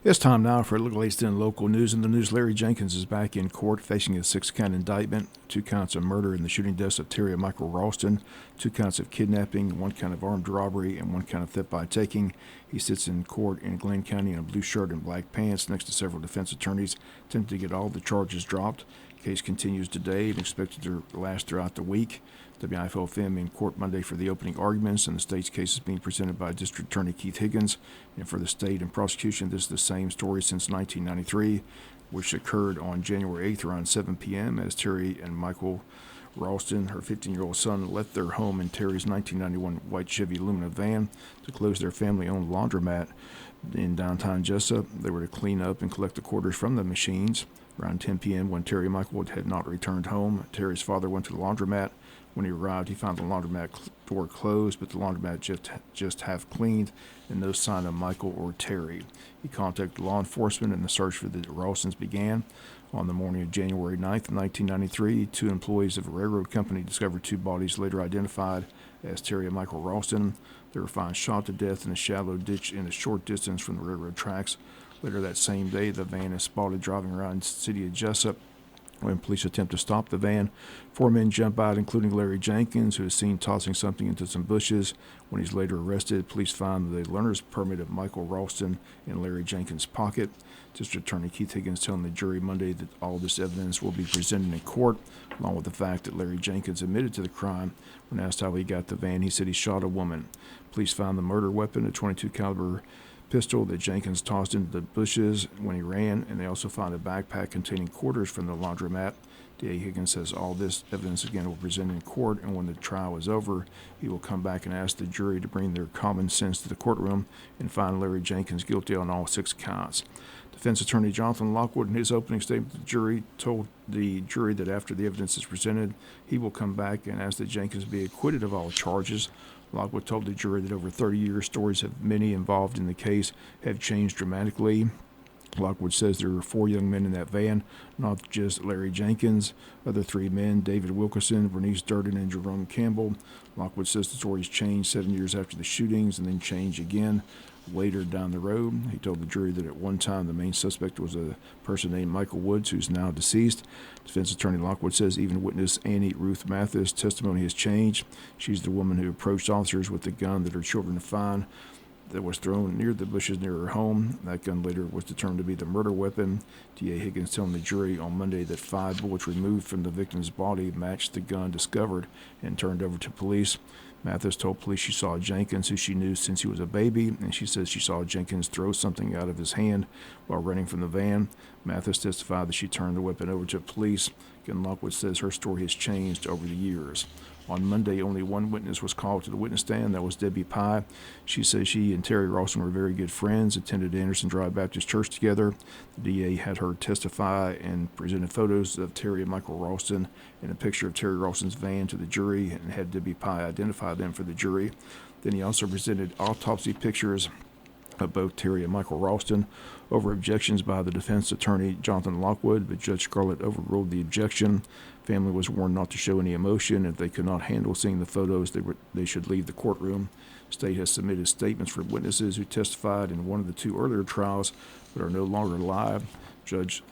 It's time now for a look at the latest in local news. In the news, Larry Jenkins is back in court facing a 6-count indictment, 2 counts of murder in the shooting deaths of Terry and Michael Ralston, 2 counts of kidnapping, 1 count of armed robbery, and 1 count of theft by taking. He sits in court in Glenn County in a blue shirt and black pants next to several defense attorneys, attempting to get all the charges dropped. The case continues today and expected to last throughout the week. WIFO FM in court Monday for the opening arguments, and the state's case is being presented by District Attorney Keith Higgins. And for the state and prosecution, this is the same story since 1993, which occurred on January 8th around 7 p.m. as Terry and Michael Ralston, her 15-year-old son, left their home in Terry's 1991 white Chevy Lumina van to close their family-owned laundromat in downtown Jesup. They were to clean up and collect the quarters from the machines. Around 10 p.m. when Terry Michael had not returned home, Terry's father went to the laundromat. When he arrived, he found the laundromat door closed, but the laundromat just half cleaned, and no sign of Michael or Terry. He contacted law enforcement, and the search for the Ralstons began. On the morning of January 9th, 1993, 2 employees of a railroad company discovered 2 bodies later identified as Terry and Michael Ralston. They were found shot to death in a shallow ditch in a short distance from the railroad tracks. Later that same day, the van is spotted driving around the city of Jesup. When police attempt to stop the van, 4 men jump out, including Larry Jenkins, who is seen tossing something into some bushes. When he's later arrested, police find the learner's permit of Michael Ralston in Larry Jenkins' pocket. District Attorney Keith Higgins telling the jury Monday that all this evidence will be presented in court, along with the fact that Larry Jenkins admitted to the crime. When asked how he got the van, he said he shot a woman. Police found the murder weapon, a .22 caliber pistol that Jenkins tossed into the bushes when he ran, and they also found a backpack containing quarters from the laundromat. D.A. Higgins says all this evidence again will be presented in court, and when the trial is over, he will come back and ask the jury to bring their common sense to the courtroom and find Larry Jenkins guilty on all 6 counts. Defense attorney Jonathan Lockwood, in his opening statement to the jury, told the jury that after the evidence is presented, he will come back and ask that Jenkins be acquitted of all charges. Lockwood told the jury that over 30 years, stories of many involved in the case have changed dramatically. Lockwood says there were 4 young men in that van, not just Larry Jenkins. Other 3 men, David Wilkerson, Bernice Durden, and Jerome Campbell. Lockwood says the stories changed 7 years after the shootings and then changed again later down the road. He told the jury that at one time the main suspect was a person named Michael Woods, who's now deceased. Defense attorney Lockwood says even witness Annie Ruth Mathis' testimony has changed. She's the woman who approached officers with the gun that her children had found that was thrown near the bushes near her home. That gun later was determined to be the murder weapon. D.A. Higgins telling the jury on Monday that 5 bullets removed from the victim's body matched the gun discovered and turned over to police. Mathis told police she saw Jenkins, who she knew since he was a baby, and she says she saw Jenkins throw something out of his hand while running from the van. Mathis testified that she turned the weapon over to police. Again, Lockwood says her story has changed over the years. On Monday, only 1 witness was called to the witness stand. That was Debbie Pye. She says she and Terry Ralston were very good friends, attended Anderson Drive Baptist Church together. The DA had her testify and presented photos of Terry and Michael Ralston and a picture of Terry Ralston's van to the jury and had Debbie Pye identify them for the jury. Then he also presented autopsy pictures of both Terry and Michael Ralston over objections by the defense attorney Jonathan Lockwood, but Judge Scarlett overruled the objection. Family was warned not to show any emotion. If they could not handle seeing the photos, they should leave the courtroom. State has submitted statements from witnesses who testified in one of the 2 earlier trials but are no longer alive. Judge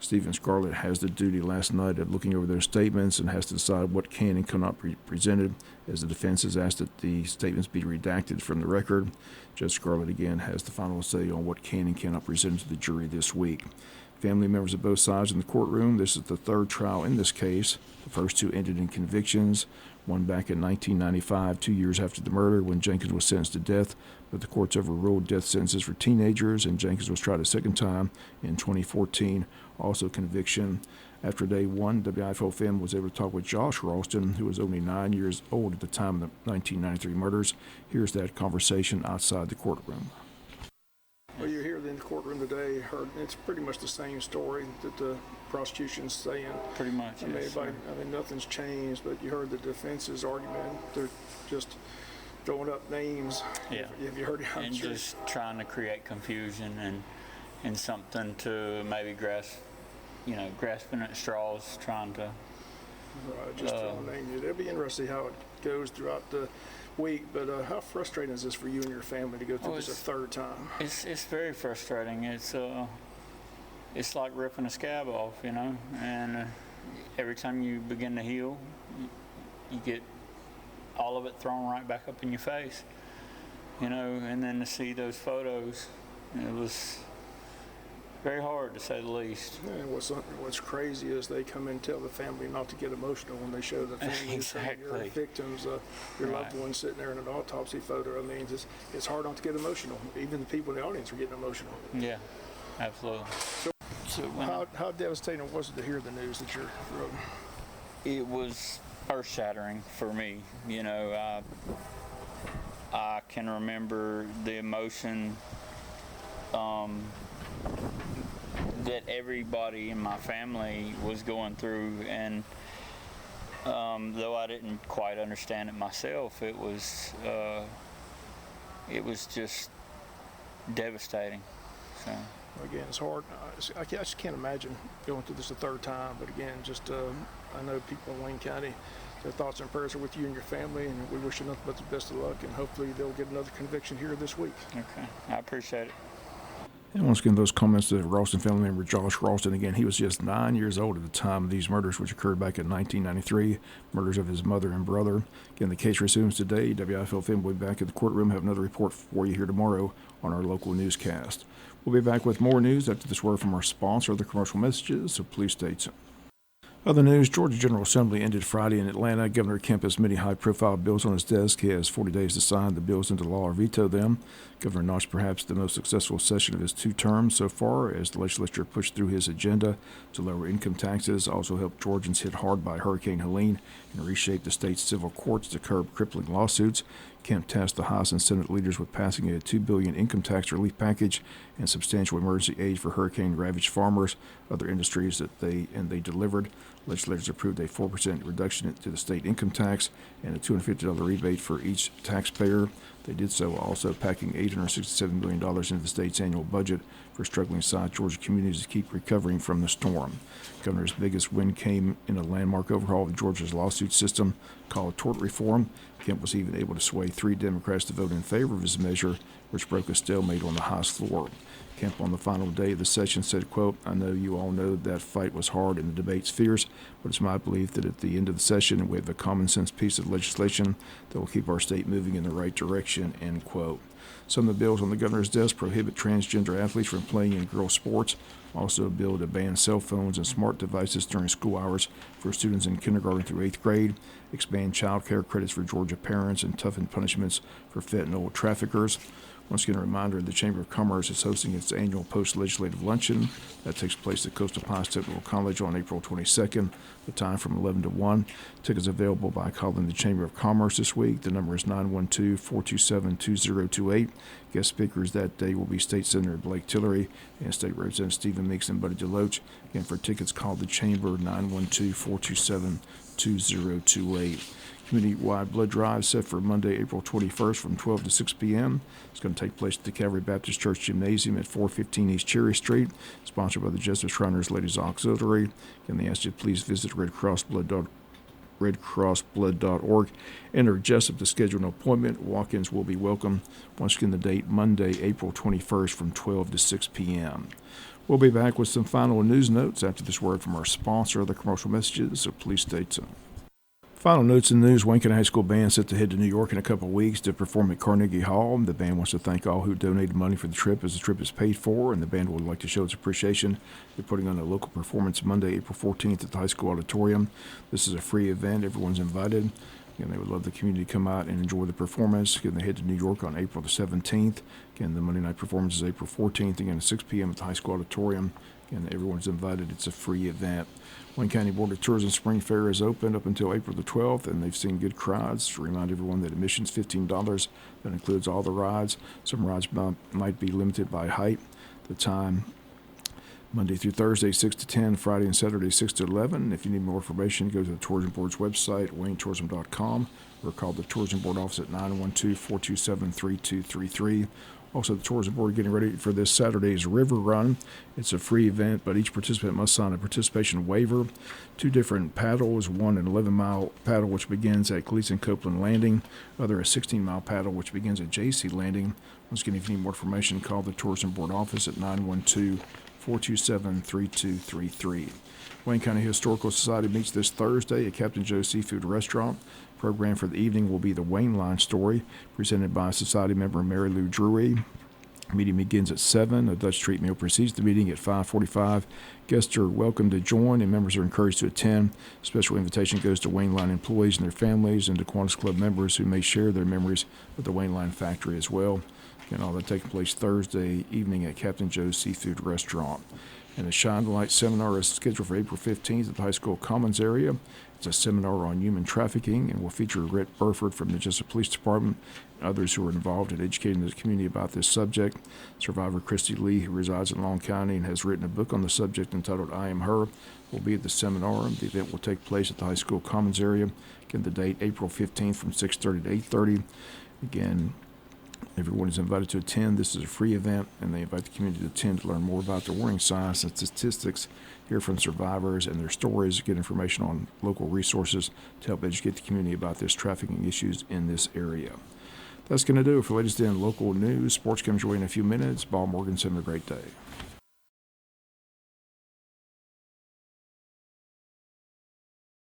Stephen Scarlett has the duty last night of looking over those statements and has to decide what can and cannot be presented, as the defense has asked that the statements be redacted from the record. Judge Scarlett again has the final say on what can and cannot be presented to the jury this week. Family members of both sides in the courtroom. This is the 3rd trial in this case. The first 2 ended in convictions, one back in 1995, 2 years after the murder when Jenkins was sentenced to death, but the courts overruled death sentences for teenagers, and Jenkins was tried a second time in 2014, also conviction. After day 1, WIFO FM was able to talk with Josh Ralston, who was only 9 years old at the time of the 1993 murders. Here's that conversation outside the courtroom. Well, you're here in the courtroom today. Heard it's pretty much the same story that the prosecution's saying. Pretty much, yes. Nothing's changed, but you heard the defense's argument. They're just throwing up names. Yeah. Have you heard it? And sure. Just trying to create confusion and something to maybe grasping at straws, trying to. Right, just throwing names. It'll be interesting how it goes throughout the week, but how frustrating is this for you and your family to go through Oh, this a third time? It's very frustrating. It's like ripping a scab off, you know, and every time you begin to heal, you get all of it thrown right back up in your face, you know, and then to see those photos, it was very hard to say the least. And what's crazy is they come in and tell the family not to get emotional when they show the family Exactly. your victims, your Right. loved ones sitting there in an autopsy photo. I mean, it's hard not to get emotional. Even the people in the audience are getting emotional. Yeah, absolutely. So when How devastating was it to hear the news that you're wrote? it was earth-shattering for me, you know. I can remember the emotion that everybody in my family was going through, and though I didn't quite understand it myself, it was just devastating. So Again, it's hard. I just can't imagine going through this a third time. But again, just I know people in Wayne County, their thoughts and prayers are with you and your family, and we wish you nothing but the best of luck. And hopefully they'll get another conviction here this week. okay, I appreciate it. And once again, those comments to Ralston family member Josh Ralston. Again, he was just 9 years old at the time of these murders, which occurred back in 1993, murders of his mother and brother. Again, the case resumes today. WIFO will be back at the courtroom. Have another report for you here tomorrow on our local newscast. We'll be back with more news after this word from our sponsor, the commercial messages, so please stay tuned. Other news, Georgia General Assembly ended Friday in Atlanta. Governor Kemp has many high-profile bills on his desk. He has 40 days to sign the bills into law or veto them. Governor notched perhaps the most successful session of his 2 terms so far as the legislature pushed through his agenda to lower income taxes, also helped Georgians hit hard by Hurricane Helene, and reshape the state's civil courts to curb crippling lawsuits. Kemp tasked the House and Senate leaders with passing a $2 billion income tax relief package and substantial emergency aid for hurricane-ravaged farmers, other industries they delivered. Legislators approved a 4% reduction to the state income tax and a $250 rebate for each taxpayer. They did so also packing $867 million into the state's annual budget for struggling South Georgia communities to keep recovering from the storm. Governor's biggest win came in a landmark overhaul of Georgia's lawsuit system called tort reform. Kemp was even able to sway 3 Democrats to vote in favor of his measure, which broke a stalemate on the House floor. Kemp on the final day of the session said, quote, "I know you all know that fight was hard and the debate's fierce, but it's my belief that at the end of the session we have a common sense piece of legislation that will keep our state moving in the right direction," end quote. Some of the bills on the governor's desk prohibit transgender athletes from playing in girls' sports. Also a bill to ban cell phones and smart devices during school hours for students in kindergarten through 8th grade, expand child care credits for Georgia parents, and toughen punishments for fentanyl traffickers. Once again, a reminder, the Chamber of Commerce is hosting its annual post-legislative luncheon. That takes place at Coastal Pines Technical College on April 22nd, the time from 11 to 1. Tickets available by calling the Chamber of Commerce this week. The number is 912-427-2028. Guest speakers that day will be State Senator Blake Tillery and State Representative Stephen Meeks and Buddy DeLoach. Again, for tickets, call the Chamber, 912-427-2028. Community-wide blood drive set for Monday, April 21st from 12 to 6 p.m. It's going to take place at the Calvary Baptist Church Gymnasium at 415 East Cherry Street, sponsored by the Jesup Shriners Ladies Auxiliary. And they ask you to please visit redcrossblood.org. Enter Jesup to schedule an appointment. Walk-ins will be welcome. Once again, the date, Monday, April 21st from 12 to 6 p.m. We'll be back with some final news notes after this word from our sponsor, the commercial messages, so please stay tuned. Final notes in the news, Wayne County High School band set to head to New York in a couple of weeks to perform at Carnegie Hall. The band wants to thank all who donated money for the trip, as the trip is paid for, and the band would like to show its appreciation. They're putting on a local performance Monday, April 14th at the high school auditorium. This is a free event. Everyone's invited. Again, they would love the community to come out and enjoy the performance. Again, they head to New York on April the 17th. Again, the Monday night performance is April 14th, again at 6 p.m. at the high school auditorium. Again, everyone's invited. It's a free event. Wayne County Board of Tourism Spring Fair is open up until April the 12th, and they've seen good crowds. To remind everyone that admission's $15. That includes all the rides. Some rides might be limited by height. The time, Monday through Thursday, 6 to 10, Friday and Saturday, 6 to 11. If you need more information, go to the Tourism Board's website, waynetourism.com, or call the Tourism Board office at 912-427-3233. Also, the tourism board getting ready for this Saturday's River Run. It's a free event, but each participant must sign a participation waiver. 2 different paddles, one an 11-mile paddle, which begins at Gleason Copeland Landing, other a 16-mile paddle, which begins at JC Landing. Once again, if you need more information, call the tourism board office at 912-427-3233. Wayne County Historical Society meets this Thursday at Captain Joe's Seafood Restaurant. Program for the evening will be the Wayne Line Story, presented by Society member Mary Lou Drury. Meeting begins at 7. A Dutch treat meal precedes the meeting at 5:45. Guests are welcome to join, and members are encouraged to attend. Special invitation goes to Wayne Line employees and their families, and to Kiwanis Club members who may share their memories with the Wayne Line factory as well. Again, all that taking place Thursday evening at Captain Joe's Seafood Restaurant. And the Shine the Light seminar is scheduled for April 15th at the high school commons area. It's a seminar on human trafficking and will feature Rhett Burford from the Jesup Police Department and others who are involved in educating the community about this subject. Survivor Christy Lee, who resides in Long County and has written a book on the subject entitled I Am Her, will be at the seminar. The event will take place at the high school commons area. Again, the date, April 15th from 6:30 to 8:30. Again, everyone is invited to attend. This is a free event, and they invite the community to attend to learn more about the warning signs and statistics, hear from survivors and their stories, get information on local resources to help educate the community about this trafficking issues in this area. That's going to do it for latest in local news. Sports comes your way in a few minutes. Bob Morganson, have a great day.